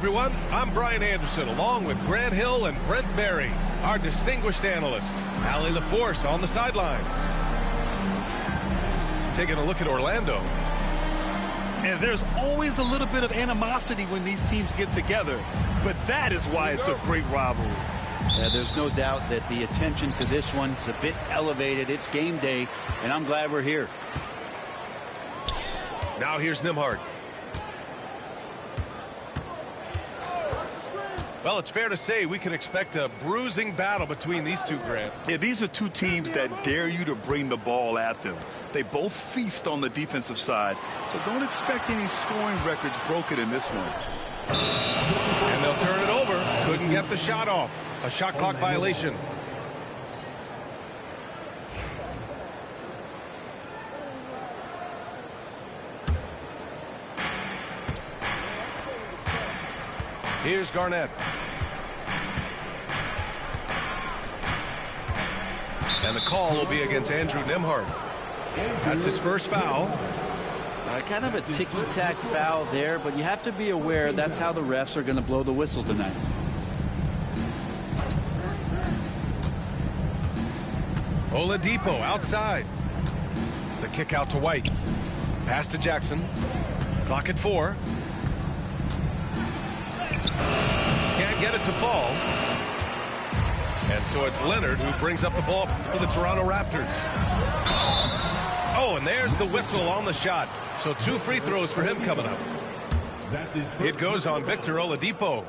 everyone. I'm Brian Anderson, along with Grant Hill and Brent Berry, our distinguished analyst. Allie LaForce on the sidelines. Taking a look at Orlando. And there's always a little bit of animosity when these teams get together. But that is why it's a great rivalry. Yeah, there's no doubt that the attention to this one is a bit elevated. It's game day, and I'm glad we're here. Now here's Nembhard. Well, it's fair to say we can expect a bruising battle between these two, Grant. Yeah, these are two teams that dare you to bring the ball at them. They both feast on the defensive side, so don't expect any scoring records broken in this one. And they'll turn it over. Couldn't get the shot off. A shot clock violation. Here's Garnett. And the call will be against Andrew Nembhard. That's his first foul. Kind of a ticky-tack foul there, but you have to be aware that's how the refs are going to blow the whistle tonight. Oladipo outside. The kick out to White. Pass to Jackson. Clock at 4. Can't get it to fall. And so it's Leonard who brings up the ball for the Toronto Raptors. Oh, and there's the whistle on the shot. So 2 free throws for him coming up. It goes on Victor Oladipo.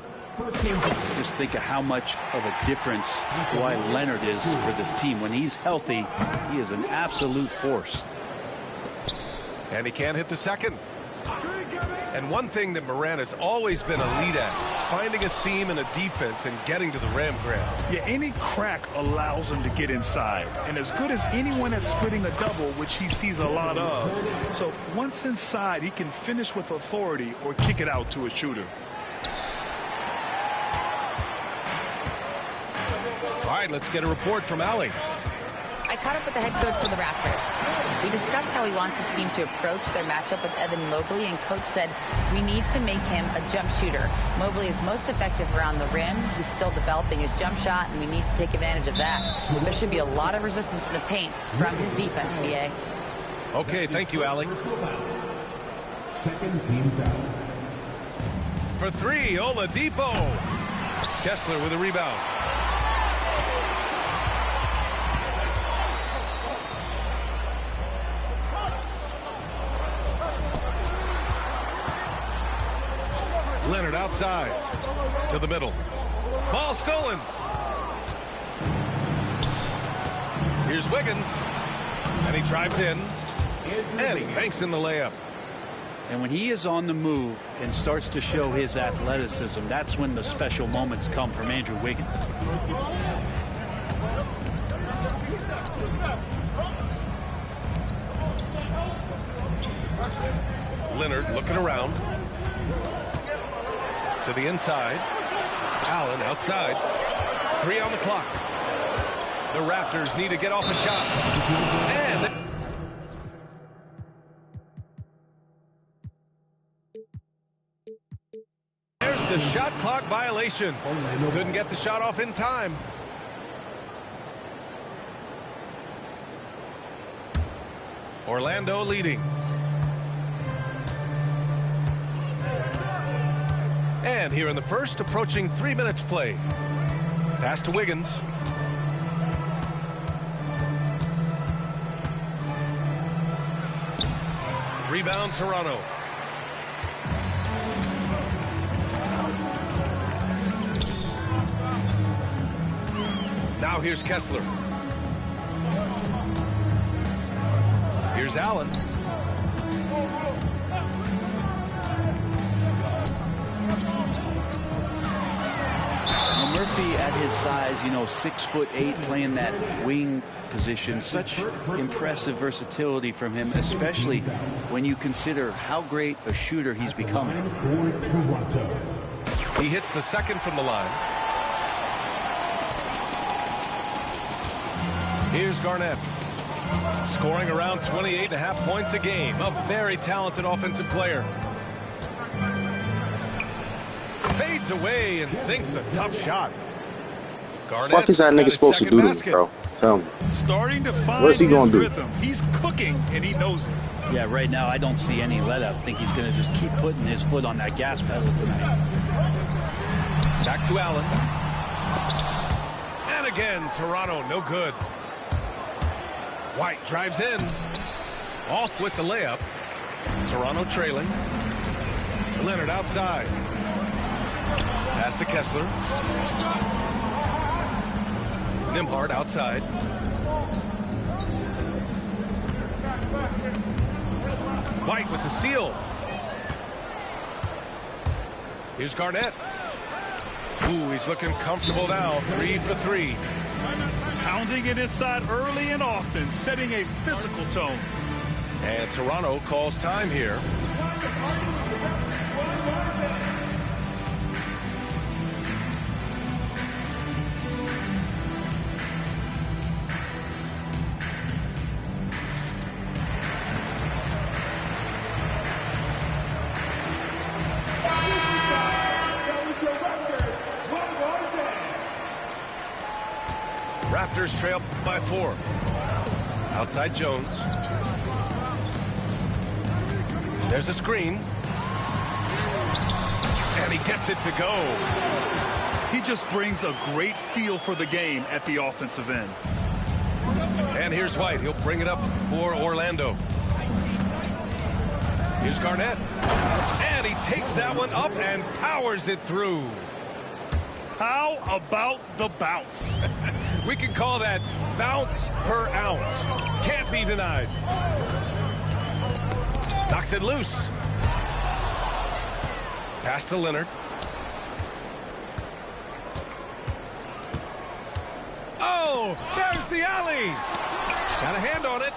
Just think of how much of a difference Kawhi Leonard is for this team. When he's healthy, he is an absolute force. And he can't hit the second. And one thing that Morant has always been a lead at, finding a seam in a defense and getting to the rim, Grant. Yeah, any crack allows him to get inside. And as good as anyone at splitting a double, which he sees a lot of. So once inside, he can finish with authority or kick it out to a shooter. All right, let's get a report from Allie. I caught up with the head coach for the Raptors. We discussed how he wants his team to approach their matchup with Evan Mobley, and coach said we need to make him a jump shooter. Mobley is most effective around the rim. He's still developing his jump shot, and we need to take advantage of that. There should be a lot of resistance in the paint from his defense, BA. Okay, thank you, Allie. Second team foul. For 3, Oladipo. Kessler with a rebound. Leonard outside to the middle. Ball stolen. Here's Wiggins. And he drives in. And he banks in the layup. And when he is on the move and starts to show his athleticism, that's when the special moments come from Andrew Wiggins. Leonard looking around. To the inside. Allen outside. 3 on the clock. The Raptors need to get off a shot. And there's the shot clock violation. Couldn't get the shot off in time. Orlando leading. And here in the first, approaching 3 minutes play. Pass to Wiggins. Rebound, Toronto. Now here's Kessler. Here's Allen. Murphy at his size, 6'8", playing that wing position. Such impressive versatility from him, especially when you consider how great a shooter he's becoming. He hits the second from the line. Here's Garnett. Scoring around 28.5 points a game. A very talented offensive player. heads away and sinks a tough shot. What the fuck is that nigga supposed to do to me, bro? Tell me. Starting to find What's he gonna do? rhythm. He's cooking, and he knows it. Yeah, right now I don't see any let up. I think he's going to just keep putting his foot on that gas pedal tonight. Back to Allen. And again, Toronto, no good. White drives in. Off with the layup. Toronto trailing. Leonard outside. Pass to Kessler. Nimhard outside. White with the steal. Here's Garnett. Ooh, he's looking comfortable now. 3 for 3. Pounding it inside early and often, setting a physical tone. And Toronto calls time here. Raptors trail by 4. Outside Jones. There's a screen. And he gets it to go. He just brings a great feel for the game at the offensive end. And here's White. He'll bring it up for Orlando. Here's Garnett. And he takes that one up and powers it through. How about the bounce? We can call that bounce per ounce. Can't be denied. Knocks it loose. Pass to Leonard. Oh, there's the alley. Got a hand on it.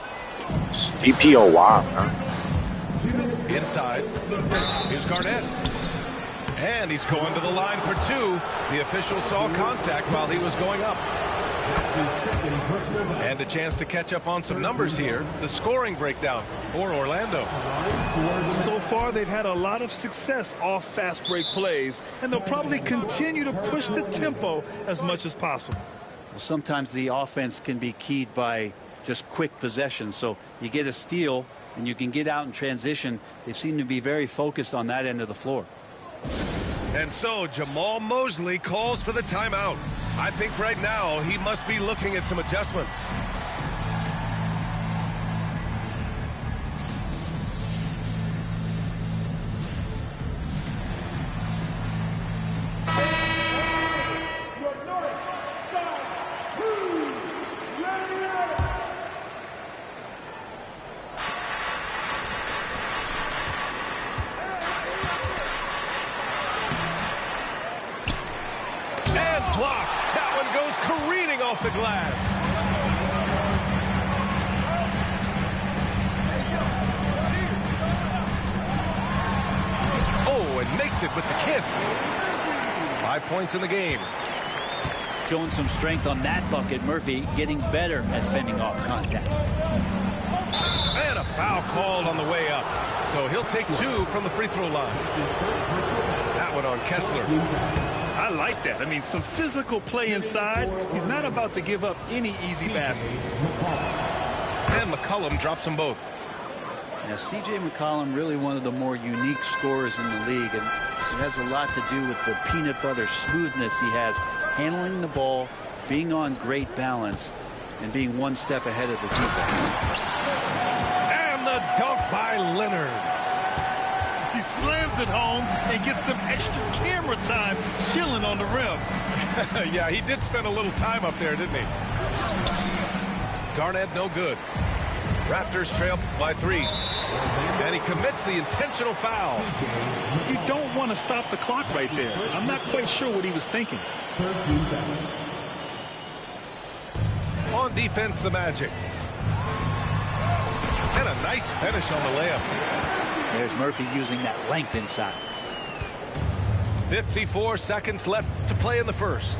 DPOY, man. Inside. Here's Garnett. And he's going to the line for 2. The official saw contact while he was going up. And a chance to catch up on some numbers here. The scoring breakdown for Orlando. So far, they've had a lot of success off fast break plays, and they'll probably continue to push the tempo as much as possible. Well, sometimes the offense can be keyed by just quick possession. So you get a steal and you can get out in transition. They seem to be very focused on that end of the floor. And so Jamal Mosley calls for the timeout. I think right now he must be looking at some adjustments. Off the glass. Oh, and makes it with the kiss. 5 points in the game. Showing some strength on that bucket. Murphy getting better at fending off contact. And a foul called on the way up. So he'll take 2 from the free throw line. That one on Kessler. I like that. I mean, some physical play inside. He's not about to give up any easy baskets. And McCollum drops them both. Now, C.J. McCollum, really one of the more unique scorers in the league, and it has a lot to do with the peanut butter smoothness he has, handling the ball, being on great balance, and being one step ahead of the defense. And the dunk by Leonard. He slams it home and gets some extra camera time chilling on the rim. Yeah, he did spend a little time up there, didn't he? Garnett no good. Raptors trail by 3. And he commits the intentional foul. You don't want to stop the clock right there. I'm not quite sure what he was thinking. On defense, the Magic. And a nice finish on the layup. There's Murphy using that length inside. 54 seconds left to play in the first.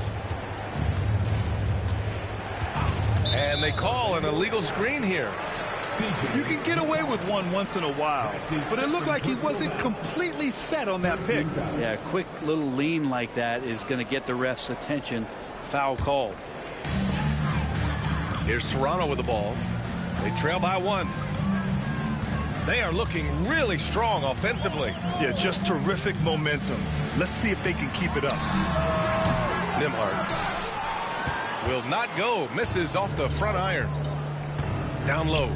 And they call an illegal screen here. You can get away with one once in a while, but it looked like he wasn't completely set on that pick. Yeah, a quick little lean like that is going to get the ref's attention. Foul called. Here's Toronto with the ball. They trail by 1. They are looking really strong offensively. Yeah, just terrific momentum. Let's see if they can keep it up. Nembhard will not go. Misses off the front iron. Down low.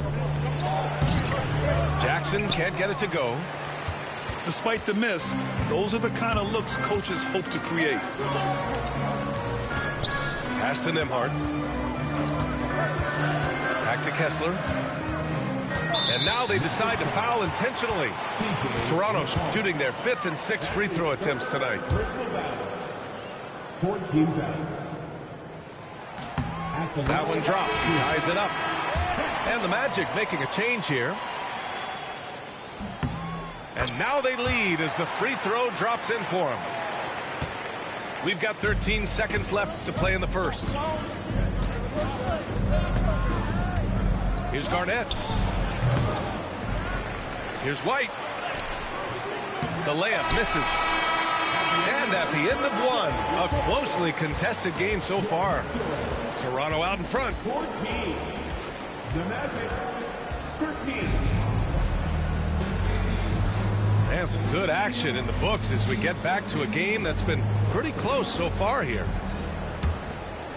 Jackson can't get it to go. Despite the miss, those are the kind of looks coaches hope to create. Pass to Nembhard. Back to Kessler. And now they decide to foul intentionally. Toronto shooting their 5th and 6th free throw attempts tonight. 14 fouls. That one drops. He ties it up. And the Magic making a change here. And now they lead as the free throw drops in for them. We've got 13 seconds left to play in the first. Here's Garnett. Here's White. The layup misses. And at the end of 1, a closely contested game so far. Toronto out in front. 14. The Magic 13. And some good action in the books as we get back to a game that's been pretty close so far here.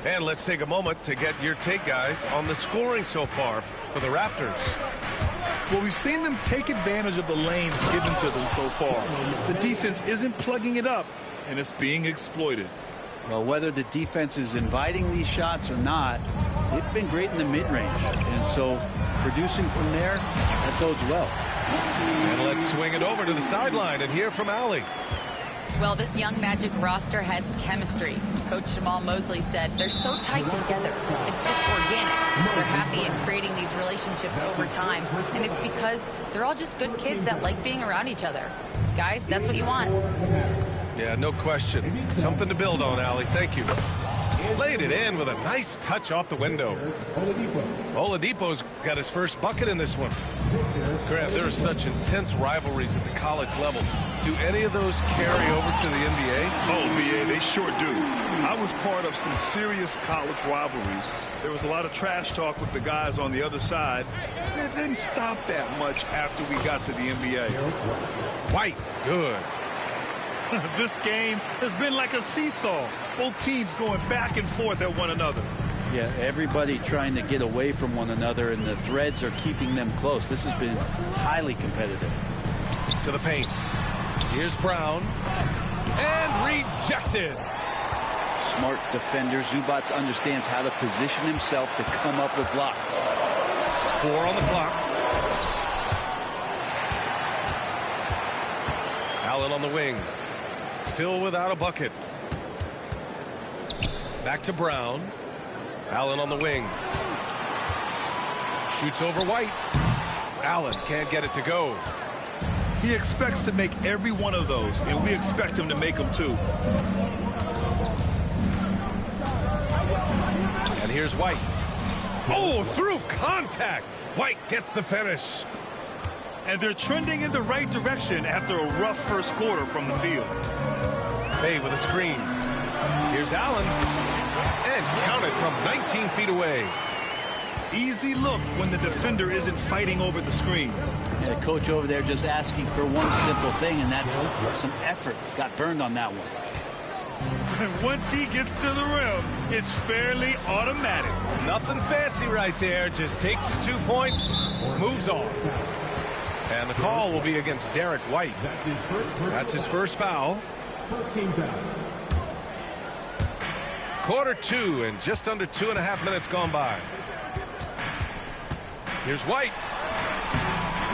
And let's take a moment to get your take, guys, on the scoring so far for the Raptors. Well, we've seen them take advantage of the lanes given to them so far. The defense isn't plugging it up, and it's being exploited. Well, whether the defense is inviting these shots or not, they've been great in the mid-range. And so producing from there, that bodes well. And let's swing it over to the sideline and hear from Allie. Well, this young Magic roster has chemistry. Coach Jamal Mosley said they're so tight together. It's just organic. They're happy in creating these relationships over time. And it's because they're all just good kids that like being around each other. Guys, that's what you want. Yeah, no question. Something to build on, Allie. Thank you. Laid it in with a nice touch off the window. Oladipo's got his first bucket in this one. Grant, there are such intense rivalries at the college level. Do any of those carry over to the NBA? Oh, BA, they sure do. I was part of some serious college rivalries. There was a lot of trash talk with the guys on the other side. It didn't stop that much after we got to the NBA. White, good. This game has been like a seesaw. Both teams going back and forth at one another. Yeah, everybody trying to get away from one another, and the threads are keeping them close. This has been highly competitive. To the paint. Here's Brown. And rejected. Smart defender. Zubac understands how to position himself to come up with blocks. 4 on the clock. Allen on the wing. Still without a bucket. Back to Brown. Allen on the wing. Shoots over White. Allen can't get it to go. He expects to make every one of those, and we expect him to make them too. And here's White. Oh, through contact. White gets the finish. And they're trending in the right direction after a rough first quarter from the field. Bay with a screen. Here's Allen. And counted from 19 feet away. Easy look when the defender isn't fighting over the screen. Yeah, the coach over there just asking for one simple thing, and that's some effort. Got burned on that one. And once he gets to the rim, it's fairly automatic. Nothing fancy right there. Just takes his 2 points, moves on. And the call will be against Derek White. That's his first foul. First team foul. Quarter 2 and just under 2.5 minutes gone by. Here's White.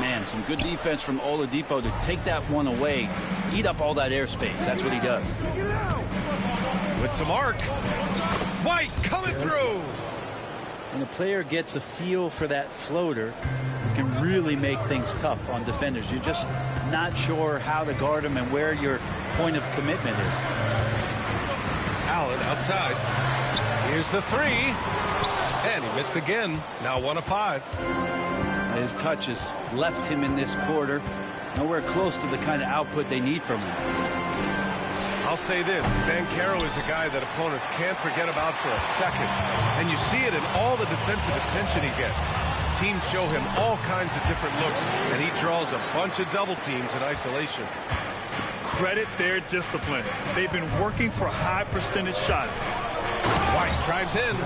Man, some good defense from Oladipo to take that one away, eat up all that airspace. That's what he does. With some arc. White coming through. When a player gets a feel for that floater, it can really make things tough on defenders. You're just not sure how to guard them and where your point of commitment is. Allen outside. Here's the 3. And he missed again. Now 1 of 5. His touch has left him in this quarter. Nowhere close to the kind of output they need from him. I'll say this, Banchero is a guy that opponents can't forget about for a second. And you see it in all the defensive attention he gets. Teams show him all kinds of different looks, and he draws a bunch of double teams in isolation. Credit their discipline. They've been working for high percentage shots. White drives in,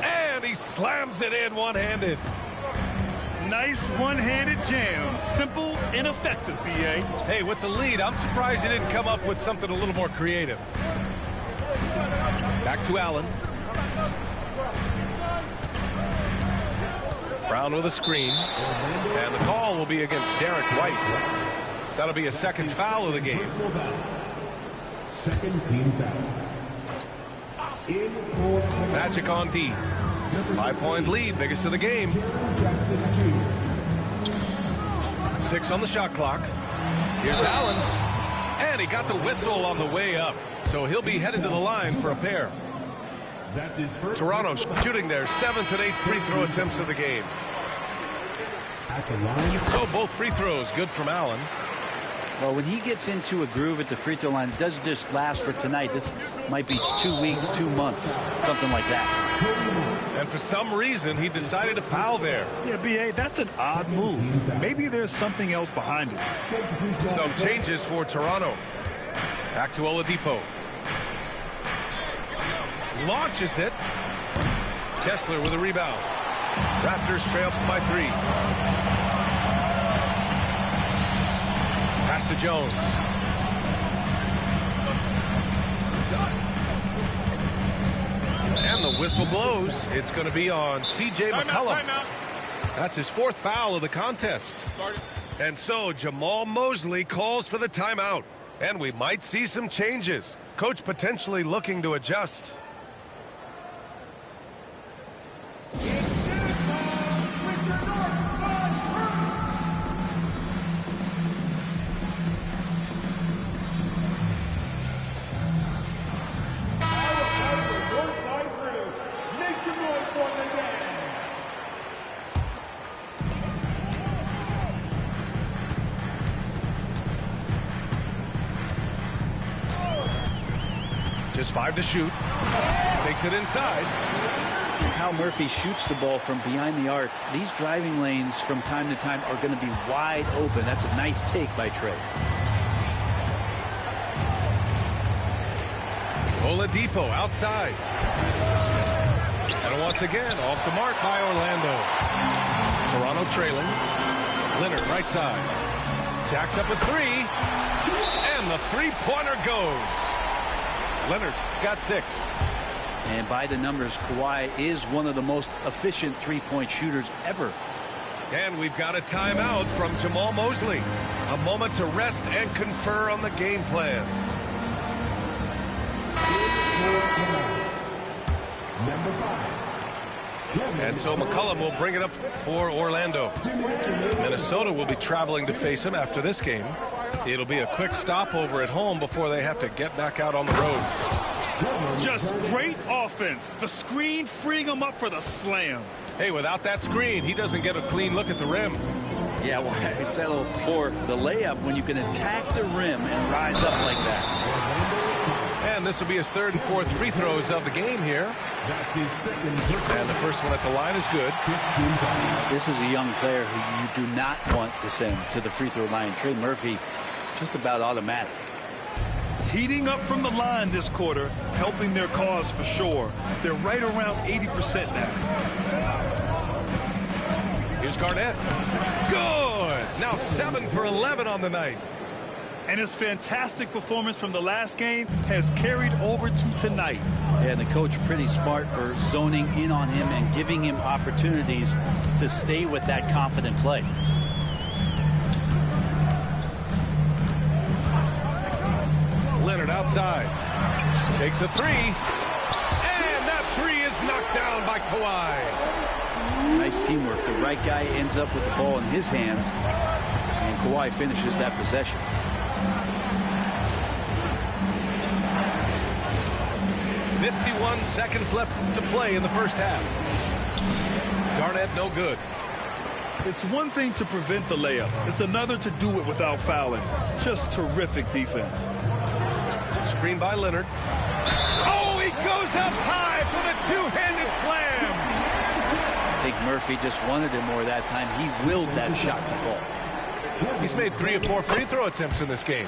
and he slams it in one-handed. Nice one-handed jam. Simple and effective, B.A. Hey, with the lead, I'm surprised he didn't come up with something a little more creative. Back to Allen. Brown with a screen. And the call will be against Derek White. That'll be a second foul of the game. Second team foul. In for Magic on D. 5-point lead, biggest of the game. 6 on the shot clock. Here's Allen. And he got the whistle on the way up. So he'll be headed to the line for a pair. That's his first. Toronto shooting their 7th and 8th free throw attempts of the game. At the line. So both free throws good from Allen. Well, when he gets into a groove at the free throw line, it doesn't just last for tonight. This might be 2 weeks, 2 months, something like that. And for some reason, he decided to foul there. Yeah, B.A., that's an odd move. Maybe there's something else behind it. Some changes for Toronto. Back to Oladipo. Launches it. Kessler with a rebound. Raptors trail by 3. Pass to Jones. And the whistle blows. It's going to be on Jjj McCollum. That's his 4th foul of the contest. And so Jamal Mosley calls for the timeout. And we might see some changes. Coach potentially looking to adjust. Just 5 to shoot. Takes it inside. How Murphy shoots the ball from behind the arc. These driving lanes from time to time are going to be wide open. That's a nice take by Trey. Oladipo outside. And once again, off the mark by Orlando. Toronto trailing. Leonard right side. Jacks up a 3. And the three-pointer goes. Leonard's got 6. And by the numbers, Kawhi is one of the most efficient three-point shooters ever. And we've got a timeout from Jamal Mosley. A moment to rest and confer on the game plan. Number 5. And so McCollum will bring it up for Orlando. Minnesota will be traveling to face him after this game. It'll be a quick stopover at home before they have to get back out on the road. Just great offense. The screen freeing him up for the slam. Hey, without that screen, he doesn't get a clean look at the rim. Yeah, well, I settle for the layup when you can attack the rim and rise up like that. And this will be his 3rd and 4th free throws of the game here. That's his second. And the first one at the line is good. This is a young player who you do not want to send to the free throw line. Trey Murphy, just about automatic. Heating up from the line this quarter, helping their cause for sure. They're right around 80% now. Here's Garnett. Good. Now 7 for 11 on the night. And his fantastic performance from the last game has carried over to tonight. And the coach pretty smart for zoning in on him and giving him opportunities to stay with that confident play. Leonard outside. Takes a 3. And that 3 is knocked down by Kawhi. Nice teamwork. The right guy ends up with the ball in his hands, and Kawhi finishes that possession. .51 seconds left to play in the first half. Garnett no good. It's one thing to prevent the layup. It's another to do it without fouling. Just terrific defense. Screen by Leonard. Oh, he goes up high for the two-handed slam. I think Murphy just wanted it more that time. He willed that shot to fall. He's made 3 or 4 free throw attempts in this game.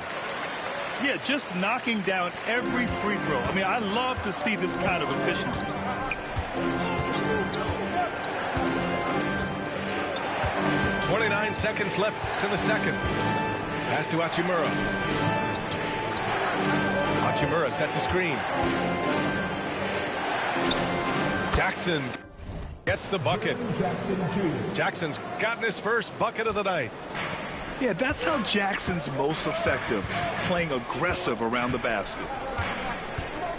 Yeah, just knocking down every free throw. I mean, I love to see this kind of efficiency. .29 seconds left in the second. Pass to Hachimura. Hachimura sets a screen. Jackson gets the bucket. Jackson's gotten his first bucket of the night. Yeah, that's how Jackson's most effective, playing aggressive around the basket.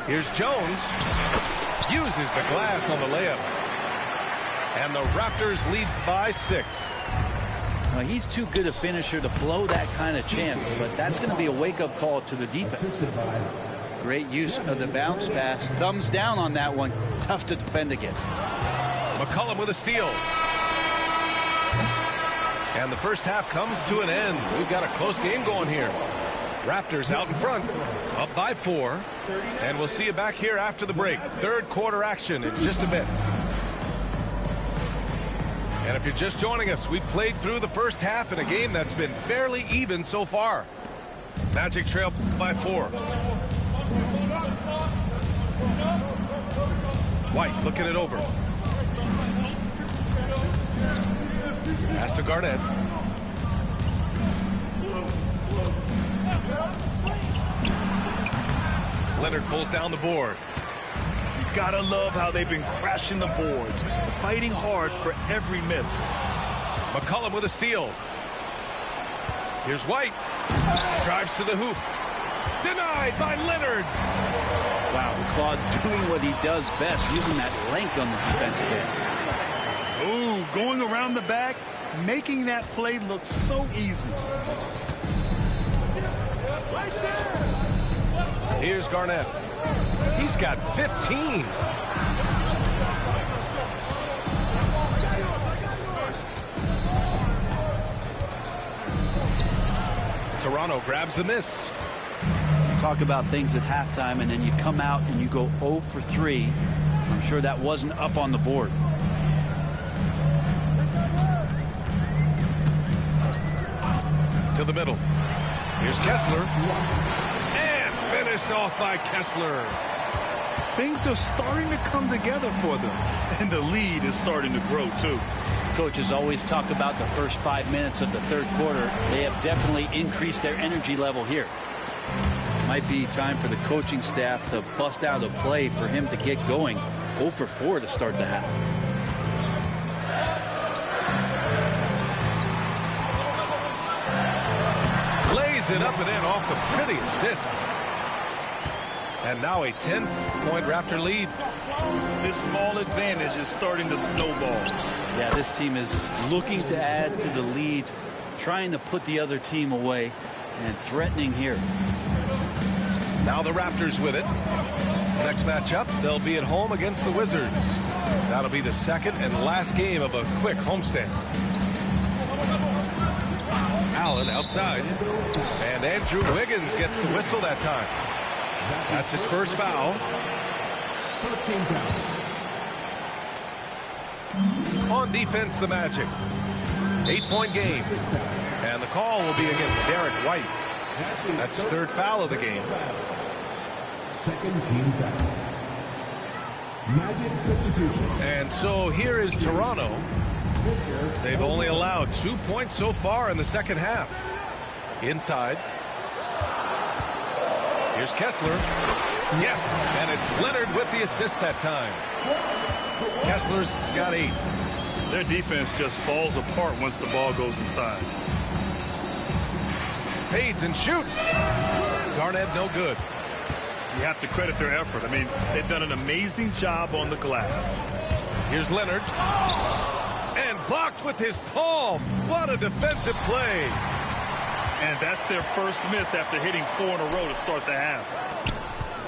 Here's Jones. Uses the glass on the layup. And the Raptors lead by 6. Well, he's too good a finisher to blow that kind of chance, but that's going to be a wake-up call to the defense. Great use of the bounce pass. Thumbs down on that one. Tough to defend against. McCollum with a steal. And the first half comes to an end. We've got a close game going here. Raptors out in front, up by 4. And we'll see you back here after the break. Third quarter action in just a bit. And if you're just joining us, we've played through the first half in a game that's been fairly even so far. Magic trail by 4. White looking it over. Pass to Garnett. Leonard pulls down the board. You gotta love how they've been crashing the boards, fighting hard for every miss. McCollum with a steal. Here's White. Drives to the hoop. Denied by Leonard. Wow, Claude doing what he does best, using that length on the defensive end. Ooh, going around the back, making that play look so easy. Here's Garnett. He's got 15. Toronto grabs the miss. Talk about things at halftime, and then you come out and you go 0 for 3. I'm sure that wasn't up on the board. To the middle. Here's Kessler. And finished off by Kessler. Things are starting to come together for them. And the lead is starting to grow, too. Coaches always talk about the first 5 minutes of the third quarter. They have definitely increased their energy level here. Might be time for the coaching staff to bust out a play for him to get going. 0 for 4 to start the half. Lays it up and in off the pretty assist. And now a 10-point Raptor lead. This small advantage is starting to snowball. Yeah, this team is looking to add to the lead, trying to put the other team away, and threatening here. Now the Raptors with it. Next matchup, they'll be at home against the Wizards. That'll be the second and last game of a quick homestand. Allen outside. And Andrew Wiggins gets the whistle that time. That's his first foul. On defense, the Magic. 8-point game. And the call will be against Derek White. That's his third foul of the game. Second team foul. Magic substitution. And so here is Toronto. They've only allowed 2 points so far in the second half. Inside. Here's Kessler. Yes, and it's Leonard with the assist that time. Kessler's got 8. Their defense just falls apart once the ball goes inside. Fades and shoots. Garnett no good. You have to credit their effort. I mean, they've done an amazing job on the glass. Here's Leonard. And blocked with his palm. What a defensive play. And that's their first miss after hitting 4 in a row to start the half.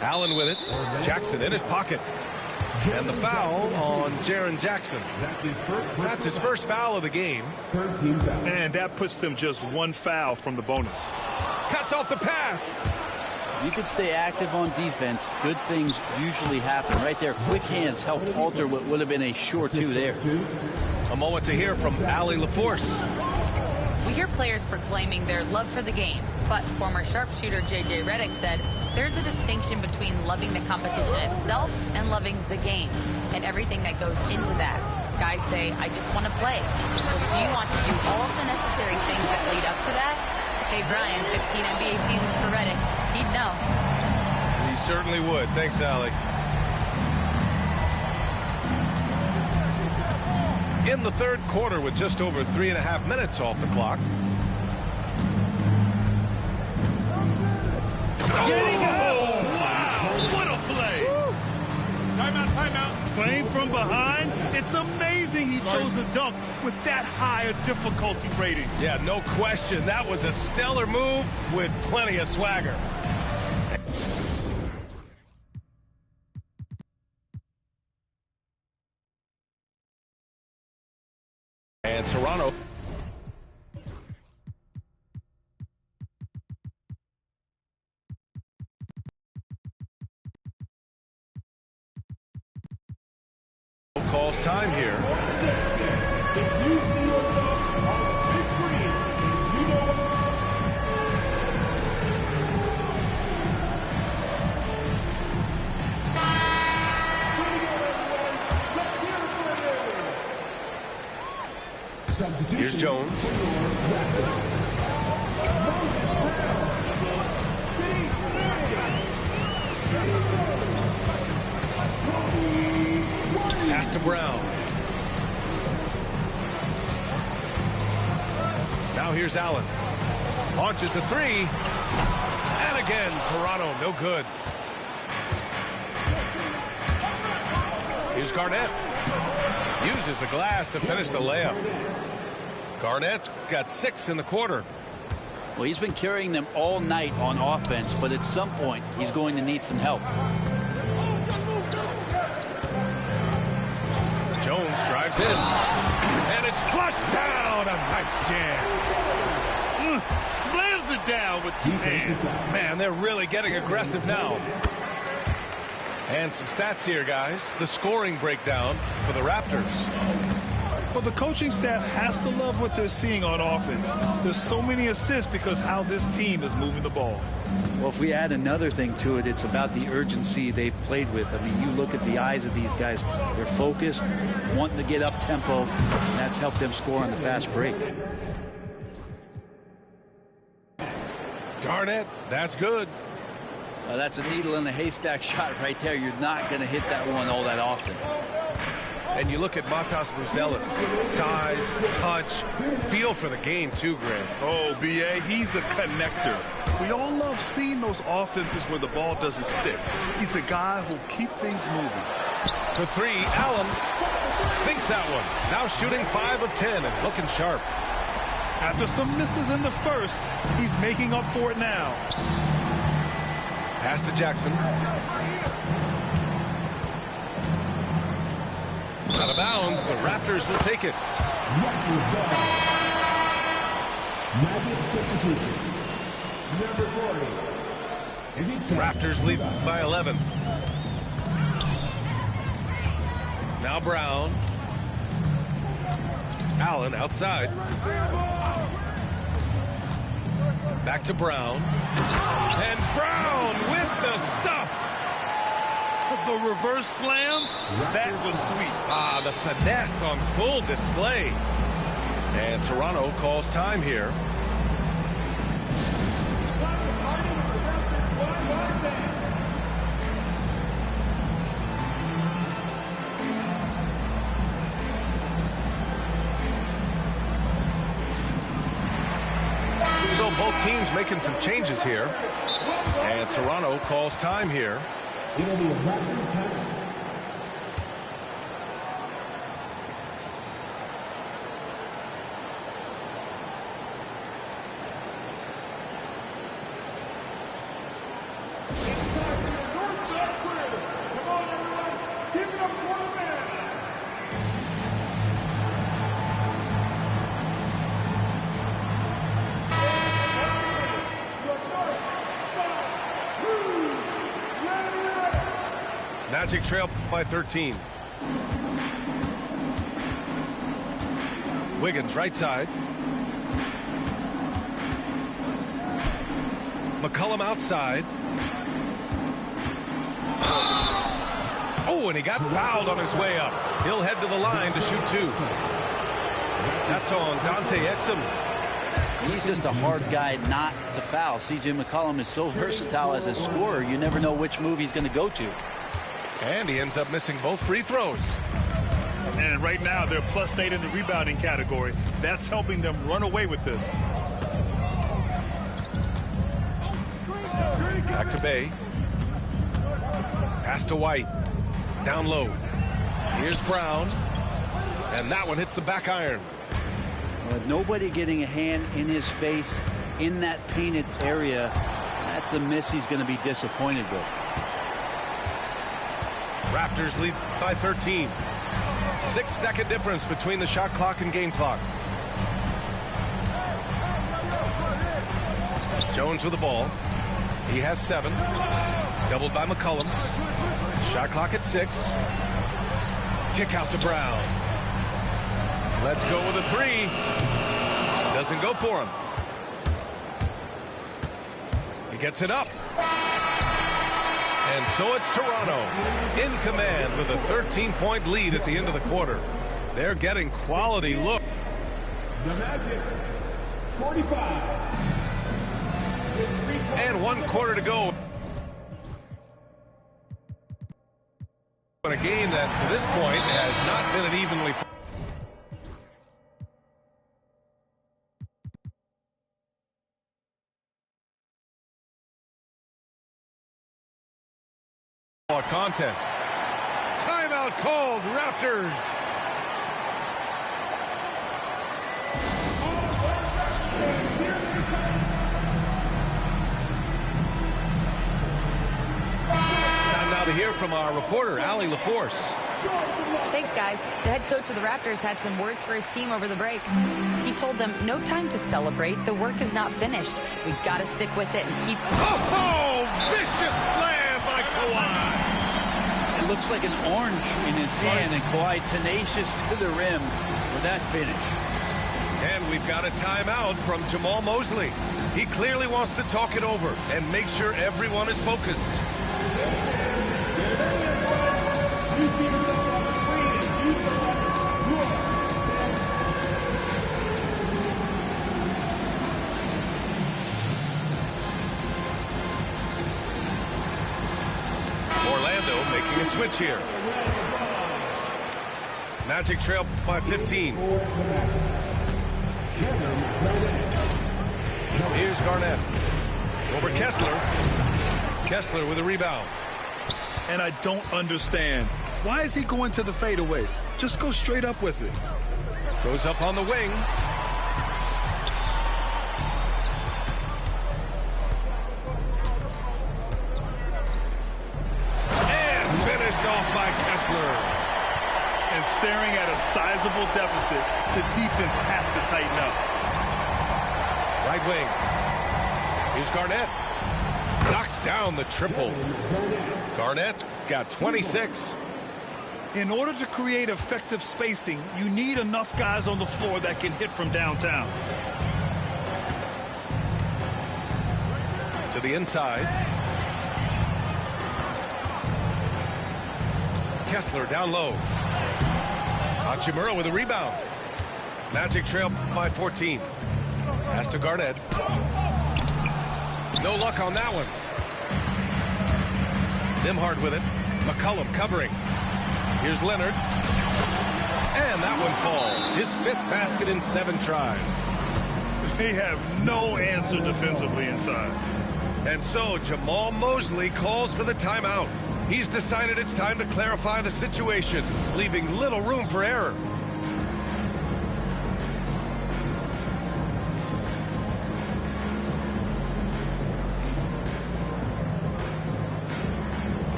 Allen with it. Jackson in his pocket. And the foul on Jaren Jackson. That's his first foul of the game. And that puts them just one foul from the bonus. Cuts off the pass. You can stay active on defense. Good things usually happen. Right there, quick hands help alter what would have been a short two there. A moment to hear from Allie LaForce. We hear players proclaiming their love for the game, but former sharpshooter Jjj Redick said there's a distinction between loving the competition itself and loving the game and everything that goes into that. Guys say, I just want to play. Well, do you want to do all of the necessary things that lead up to that? Hey, Brian, 15 NBA seasons for Redick. He'd know. He certainly would. Thanks, Allie. In the third quarter with just over 3.5 minutes off the clock. Wow, what a play. Timeout, timeout. Playing from behind, it's amazing he chose a dunk with that high a difficulty rating. Yeah, no question. That was a stellar move with plenty of swagger. And Toronto. Calls time here. Here's Jones. Pass to Brown. Now here's Allen. Launches a three. And again, Toronto, no good. Here's Garnett. Uses the glass to finish the layup. Garnett's got 6 in the quarter. Well, he's been carrying them all night on offense, but at some point, he's going to need some help. Jones drives in. And it's flushed down. A nice jam. Slams it down with 2 hands. Man, they're really getting aggressive now. And some stats here, guys. The scoring breakdown for the Raptors. Well, the coaching staff has to love what they're seeing on offense. There's so many assists because how this team is moving the ball. Well, if we add another thing to it, it's about the urgency they've played with. I mean, you look at the eyes of these guys. They're focused, wanting to get up tempo, and that's helped them score on the fast break. Garnett, that's good. That's a needle in a haystack shot right there. You're not going to hit that one all that often. And you look at Matas Buzelis. Size, touch, feel for the game too, Grant. Oh, B.A., he's a connector. We all love seeing those offenses where the ball doesn't stick. He's a guy who'll keep things moving. To 3, Allen sinks that one. Now shooting 5 of 10 and looking sharp. After some misses in the first, he's making up for it now. Pass to Jackson. Out of bounds. The Raptors will take it. Raptors lead by 11. Now Brown. Allen outside. Back to Brown. And Brown with the stuff. The reverse slam, that was sweet. Ah, the finesse on full display. And Toronto calls time here. So both teams making some changes here. And Toronto calls time here. It'll be a Raptors time. It's time for your doorstep. Come on, everyone. Give it up Magic trail by 13. Wiggins right side. McCollum outside. Oh, and he got fouled on his way up. He'll head to the line to shoot two. That's on Dante Exum. He's just a hard guy not to foul. CJ McCollum is so versatile as a scorer, you never know which move he's going to go to. And he ends up missing both free throws. And right now, they're +8 in the rebounding category. That's helping them run away with this. Back to Bay. Pass to White. Down low. Here's Brown. And that one hits the back iron. With nobody getting a hand in his face in that painted area, that's a miss he's going to be disappointed with. Raptors lead by 13. 6-second difference between the shot clock and game clock. Jones with the ball. He has 7. Doubled by McCollum. Shot clock at 6. Kick out to Brown. Let's go with a 3. Doesn't go for him. He gets it up. And so it's Toronto in command with a 13-point lead at the end of the quarter. They're getting quality look. The Magic, 45. And 1 quarter to go. In a game that to this point has not been an evenly contest. Timeout called, Raptors. Time now to hear from our reporter, Allie LaForce. Thanks, guys. The head coach of the Raptors had some words for his team over the break. He told them, no time to celebrate. The work is not finished. We've got to stick with it and keep... Oh, vicious slam by Kawhi. It looks like an orange in his hand, and Kawhi tenacious to the rim with that finish. And we've got a timeout from Jamaal Mosley. He clearly wants to talk it over and make sure everyone is focused. Orlando making a switch here. Magic trail by 15. Here's Garnett. Over Kessler. Kessler with a rebound. And I don't understand. Why is he going to the fadeaway? Just go straight up with it. Goes up on the wing. And finished off by Kessler. And staring at a sizable deficit, the defense has to tighten up. Right wing. Here's Garnett. Knocks down the triple. Garnett got 26. In order to create effective spacing, you need enough guys on the floor that can hit from downtown. To the inside. Kessler down low. Hachimura with a rebound. Magic trail by 14. Pass to Garnett. No luck on that one. Nimhard with it. McCollum covering. Here's Leonard. And that one falls. His 5th basket in 7 tries. They have no answer defensively inside. And so Jamaal Mosley calls for the timeout. He's decided it's time to clarify the situation, leaving little room for error.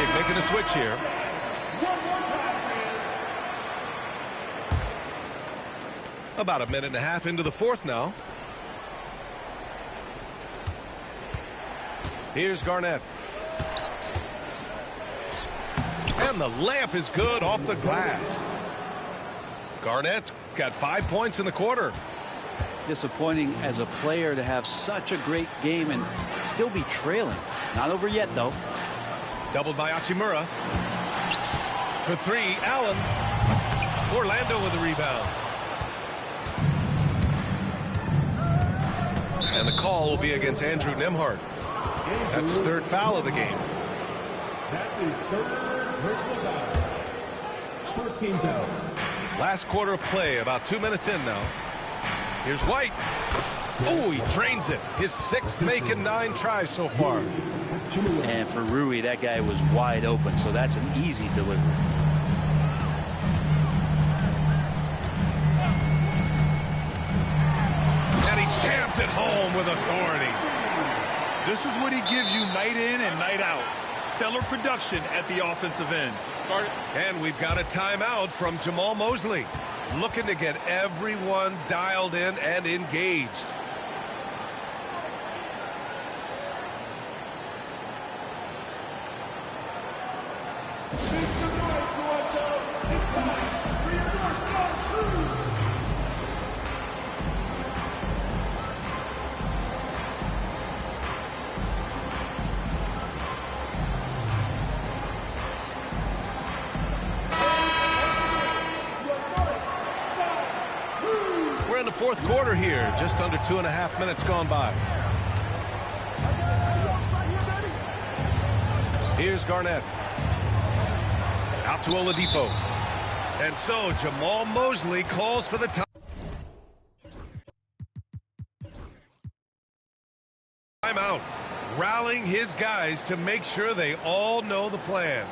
Magic making a switch here. About a minute and a half into the fourth now. Here's Garnett. And the layup is good off the glass. Garnett got 5 points in the quarter. Disappointing as a player to have such a great game and still be trailing. Not over yet, though. Doubled by Hachimura. For three, Allen. Orlando with the rebound. And the call will be against Andrew Nembhard. That's his third foul of the game. That is third personal foul. First team foul. Last quarter of play, about 2 minutes in now. Here's White. Oh, he drains it. His sixth making 9 tries so far. And for Rui, that guy was wide open, so that's an easy delivery. And he jams it home with authority. This is what he gives you night in and night out. Stellar production at the offensive end. And we've got a timeout from Jamal Mosley. Looking to get everyone dialed in and engaged. We're in the fourth quarter here, just under 2.5 minutes gone by. Here's Garnett. Out to Oladipo. And so Jamal Mosley calls for the timeout, rallying his guys to make sure they all know the plan.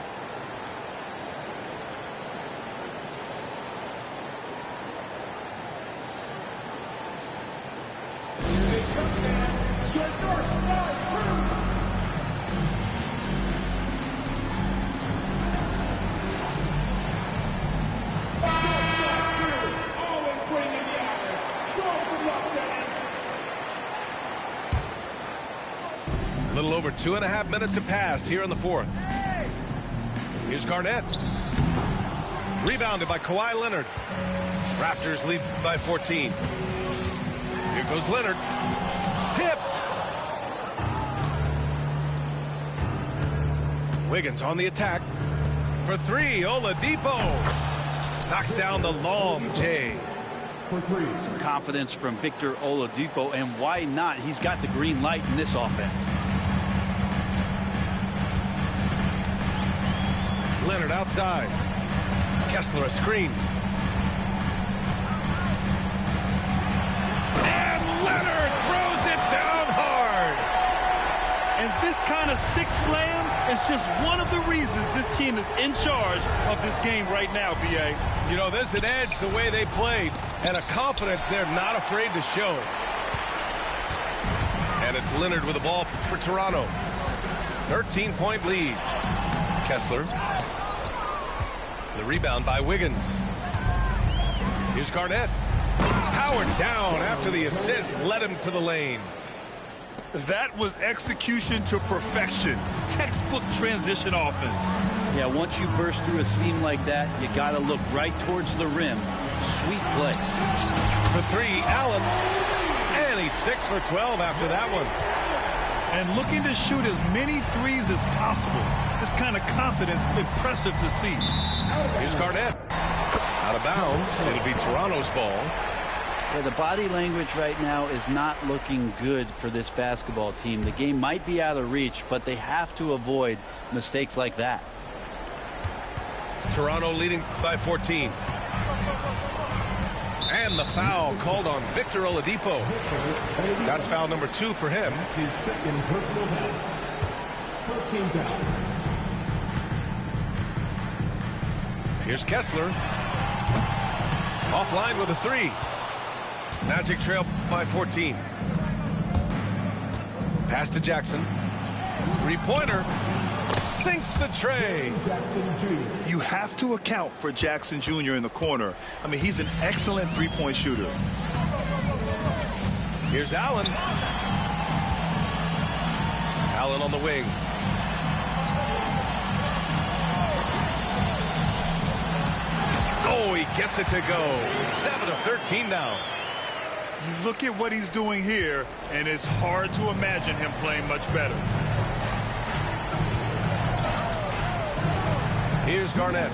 A little over 2.5 minutes have passed here in the fourth. Here's Garnett. Rebounded by Kawhi Leonard. Raptors lead by 14. Here goes Leonard. Tipped. Wiggins on the attack. For three, Oladipo. Knocks down the long J. Some confidence from Victor Oladipo, and why not? He's got the green light in this offense. Leonard outside. Kessler a screen. And Leonard throws it down hard. And this kind of six slam is just one of the reasons this team is in charge of this game right now, B.A. You know, there's an edge the way they played and a confidence they're not afraid to show. And it's Leonard with the ball for Toronto. 13-point lead. Kessler. The rebound by Wiggins. Here's Garnett. Powered down after the assist led him to the lane. That was execution to perfection. Textbook transition offense. Yeah, once you burst through a seam like that, you got to look right towards the rim. Sweet play. For three, Allen. And he's 6 for 12 after that one. And looking to shoot as many threes as possible. This kind of confidence, impressive to see. Here's Garnett. Out of bounds. It'll be Toronto's ball. Yeah, the body language right now is not looking good for this basketball team. The game might be out of reach, but they have to avoid mistakes like that. Toronto leading by 14. And the foul called on Victor Oladipo. That's foul number 2 for him. His second personal foul. First team foul. Here's Kessler. Offline with a 3. Magic trail by 14. Pass to Jackson. 3-pointer. sinks the tray. Jackson Jr. You have to account for Jackson Jr. in the corner. I mean, he's an excellent three-point shooter. Here's Allen. Allen on the wing. Oh, he gets it to go. 7 of 13 now. You look at what he's doing here, and it's hard to imagine him playing much better. Here's Garnett.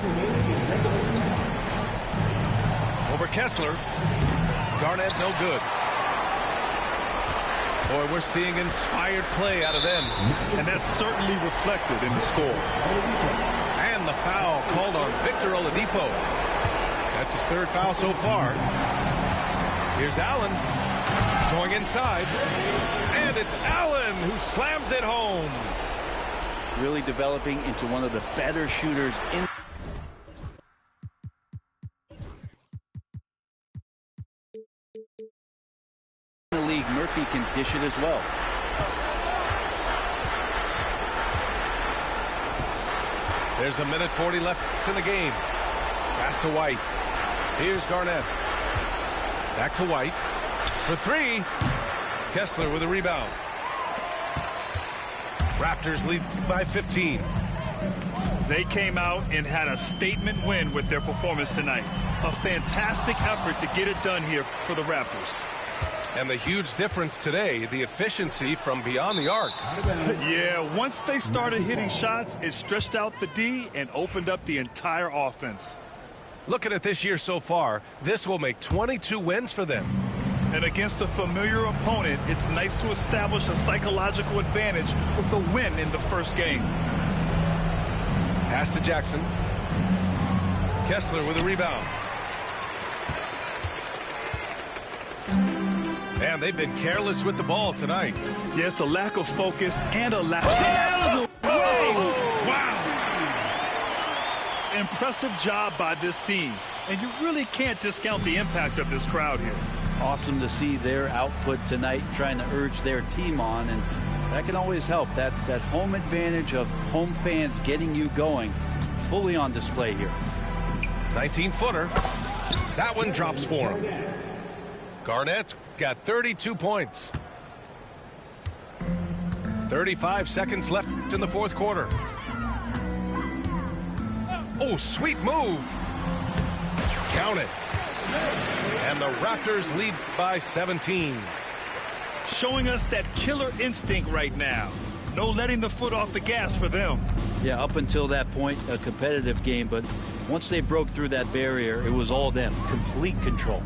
Over Kessler. Garnett no good. Boy, we're seeing inspired play out of them. And that's certainly reflected in the score. And the foul called on Victor Oladipo. That's his third foul so far. Here's Allen going inside. And it's Allen who slams it home. Really developing into one of the better shooters in the league. Murphy can dish it as well. There's a minute 40 left in the game. Pass to White. Here's Garnett. Back to White. For three. Kessler with a rebound. Raptors lead by 15. They came out and had a statement win with their performance tonight. A fantastic effort to get it done here for the Raptors. And the huge difference today, the efficiency from beyond the arc. Yeah, once they started hitting shots, it stretched out the D and opened up the entire offense. Looking at this year so far, this will make 22 wins for them. And against a familiar opponent, it's nice to establish a psychological advantage with the win in the first game. Pass to Jackson. Kessler with a rebound. And they've been careless with the ball tonight. Yeah, it's a lack of focus and a lack of... Wow! Impressive job by this team. And you really can't discount the impact of this crowd here. Awesome to see their output tonight, trying to urge their team on, and that can always help. That home advantage of home fans getting you going, fully on display here. 19-footer. That one drops for him. Garnett's got 32 points. 35 seconds left in the fourth quarter. Oh, sweet move. Count it. And the Raptors lead by 17. Showing us that killer instinct right now. No letting the foot off the gas for them. Yeah, up until that point, a competitive game, but once they broke through that barrier, it was all them. Complete control.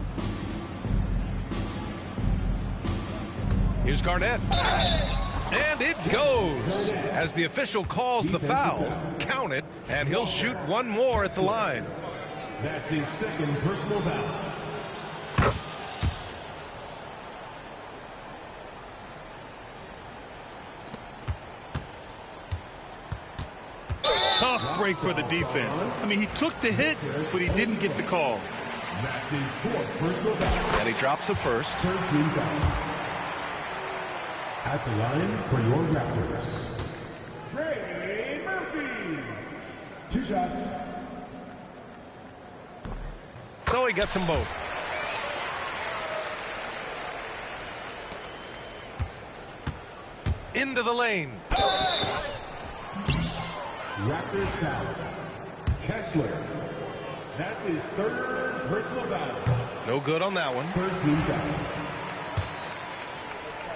Here's Garnett. And it goes. As the official calls the foul, count it, and he'll shoot one more at the line. That's his second personal foul. Tough break for the defense. I mean, he took the hit, but he didn't get the call. That's his fourth personal foul. And he drops the first. 13 foul. At the line for your Raptors, Trey Murphy. 2 shots. So he gets them both. Into the lane. Raptors foul. Kessler. That's his third personal foul. No good on that one. 13 foul.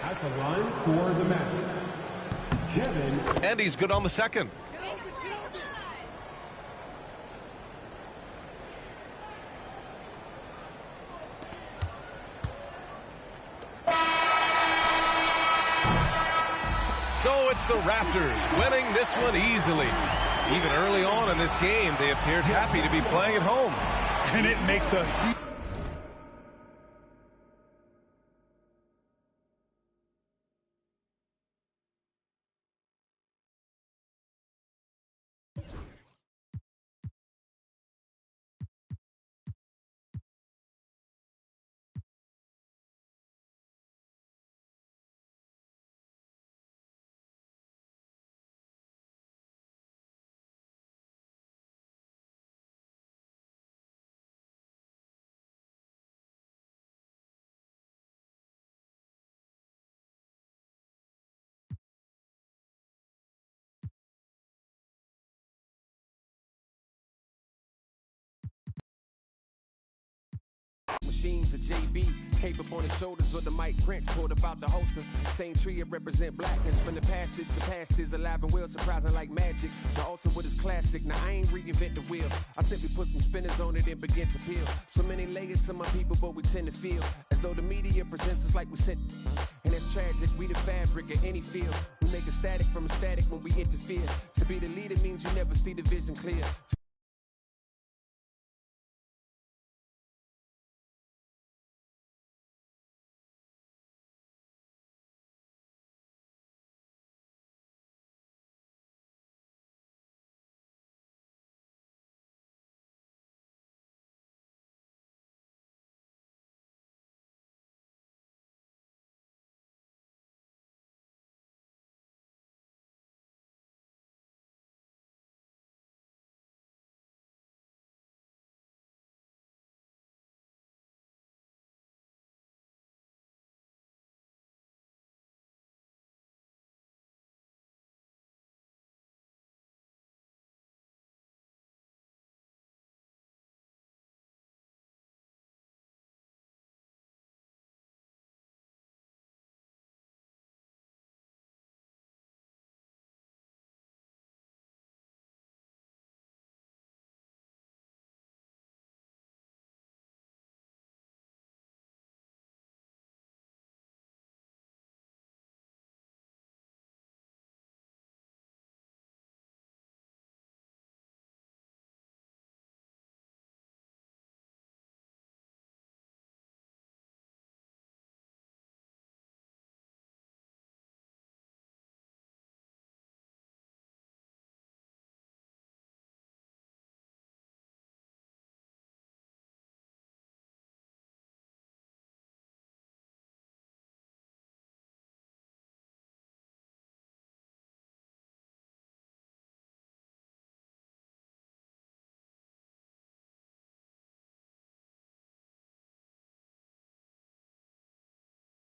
At the line for the Magic, Kevin. And he's good on the second. So it's the Raptors winning this one easily. Even early on in this game, they appeared happy to be playing at home. And it makes a machines, a JB, cape up on his shoulders, or the Mike Prince pulled up out the holster. Same tree, it represent blackness from the passage. The past is alive and well, surprising like magic. The ultimate is classic. Now I ain't reinvent the wheel. I simply put some spinners on it and begin to peel. So many layers to my people, but we tend to feel as though the media presents us like we sent. And it's tragic, we the fabric of any field. We make a static from a static when we interfere. To be the leader means you never see the vision clear.